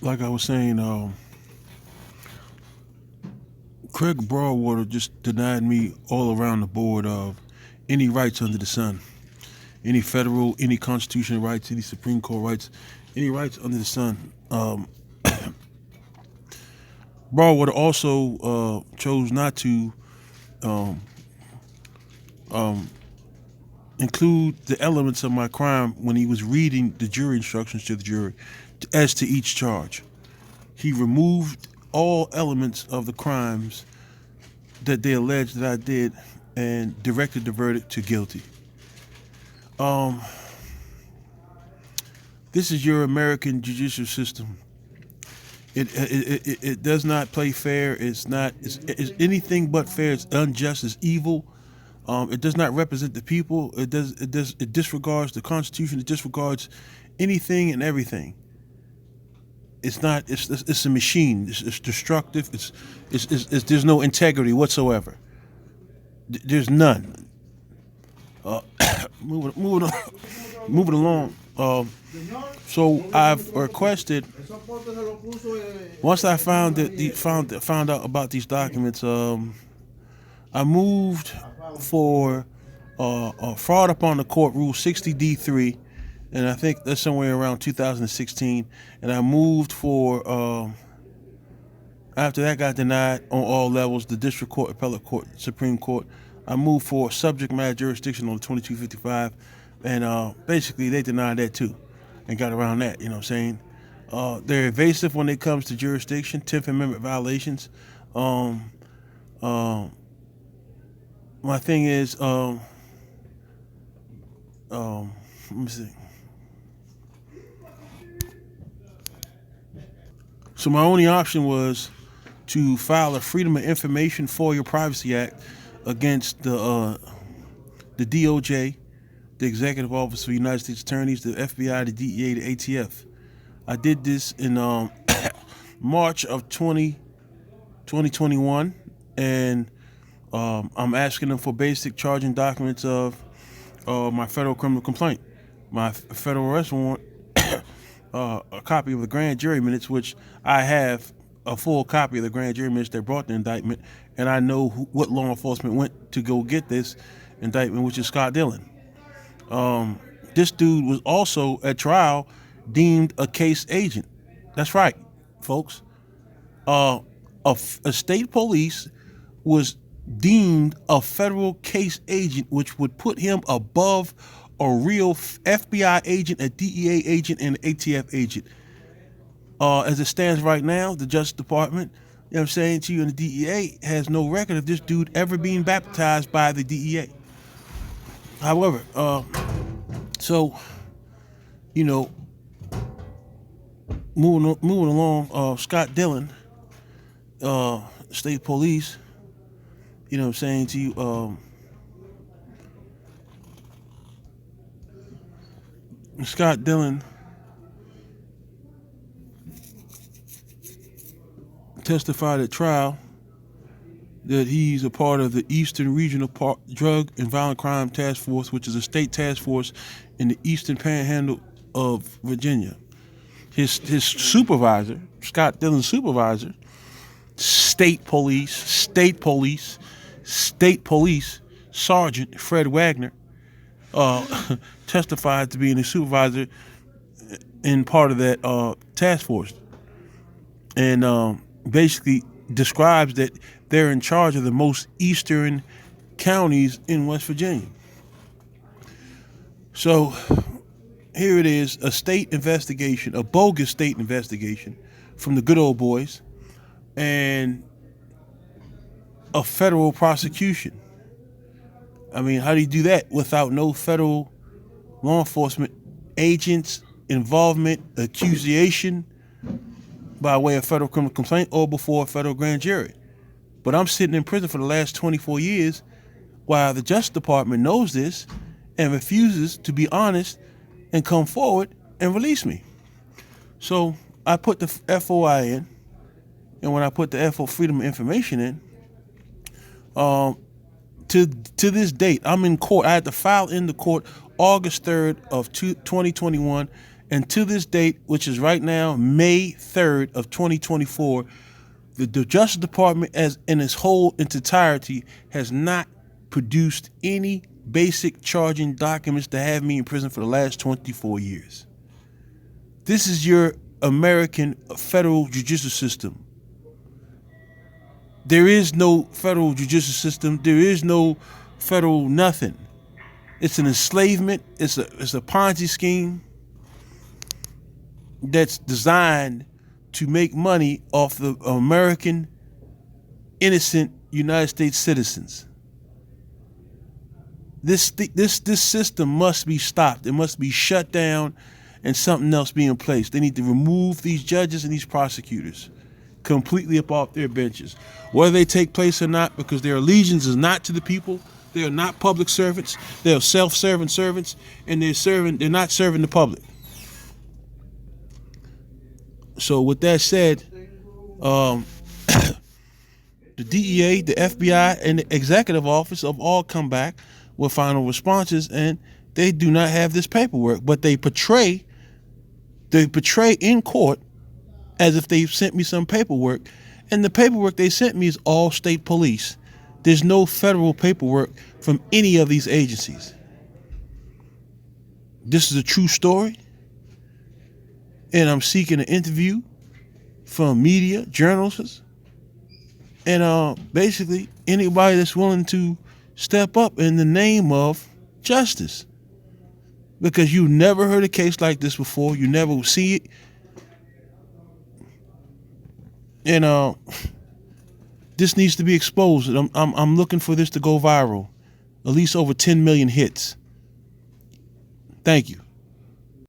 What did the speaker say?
like I was saying, Craig Broadwater just denied me all around the board of any rights under the sun, any federal, any constitutional rights, any Supreme Court rights, any rights under the sun. Broadwater also chose not to um, include the elements of my crime when he was reading the jury instructions to the jury as to each charge. He removed all elements of the crimes that they alleged that I did and directed the verdict to guilty. Um, this is your American judicial system. It does not play fair. It's not. It's anything but fair. It's unjust. It's evil. It does not represent the people. It disregards the Constitution. It disregards anything and everything. It's not. It's a machine. It's destructive. It's there's no integrity whatsoever. There's none. Uh, moving moving along. So I've requested. Once I found out about these documents, I moved for fraud upon the court rule 60D3, and I think that's somewhere around 2016. And I moved for after that got denied on all levels, the district court, appellate court, Supreme Court. I moved for subject matter jurisdiction on the 2255, and basically they denied that too, and got around that. You know what I'm saying? They're evasive when it comes to jurisdiction, 10th Amendment violations. Um, um, my thing is, let me see. So my only option was to file a Freedom of Information for Your Privacy Act against the DOJ, the Executive Office for United States Attorneys, the FBI, the DEA, the ATF. I did this in March of 2021, and I'm asking them for basic charging documents of my federal criminal complaint, my federal arrest warrant, a copy of the grand jury minutes, which I have a full copy of the grand jury minutes that brought the indictment, and I know what law enforcement went to go get this indictment, which is Scott Dillon. This dude was also at trial deemed a case agent. That's right, folks. A state police was deemed a federal case agent, which would put him above a real FBI agent, a DEA agent, and an ATF agent. As it stands right now, the Justice Department, you know what I'm saying to you, and the DEA has no record of this dude ever being baptized by the DEA. However, so, you know, moving along, Scott Dillon, state police, you know what I'm saying to you, Scott Dillon testified at trial that he's a part of the Eastern Regional Drug and Violent Crime Task Force, which is a state task force in the Eastern Panhandle of Virginia. His supervisor, Scott Dillon's supervisor, state police Sergeant Fred Wagner, testified to being a supervisor in part of that task force, and basically describes that they're in charge of the most eastern counties in West Virginia. So here it is, a state investigation, a bogus state investigation from the good old boys, and a federal prosecution. I mean, how do you do that without no federal law enforcement agents' involvement, accusation by way of federal criminal complaint or before a federal grand jury? But I'm sitting in prison for the last 24 years while the Justice Department knows this and refuses to be honest and come forward and release me. So I put the FOI in, and when I put the FO Freedom of Information in, to this date, I'm in court. I had to file in the court August 3rd of 2021, And to this date, which is right now, May 3rd of 2024, the Justice Department as in its whole entirety has not produced any basic charging documents to have me in prison for the last 24 years. This is your American federal judicial system. There is no federal judicial system. There is no federal nothing. It's an enslavement. It's a Ponzi scheme that's designed to make money off the American innocent United States citizens. This system must be stopped. It must be shut down and something else be in place. They need to remove these judges and these prosecutors completely up off their benches, whether they take place or not, because their allegiance is not to the people. They are not public servants. They are self-serving servants, and they're not serving the public. So with that said, the DEA, the FBI, and the executive office have all come back with final responses, and they do not have this paperwork, but they portray in court as if they've sent me some paperwork, and the paperwork they sent me is all state police. There's no federal paperwork from any of these agencies. This is a true story, and I'm seeking an interview from media, journalists, and basically anybody that's willing to step up in the name of justice. Because you never heard a case like this before. You never see it. And this needs to be exposed. I'm looking for this to go viral. At least over 10 million hits. Thank you.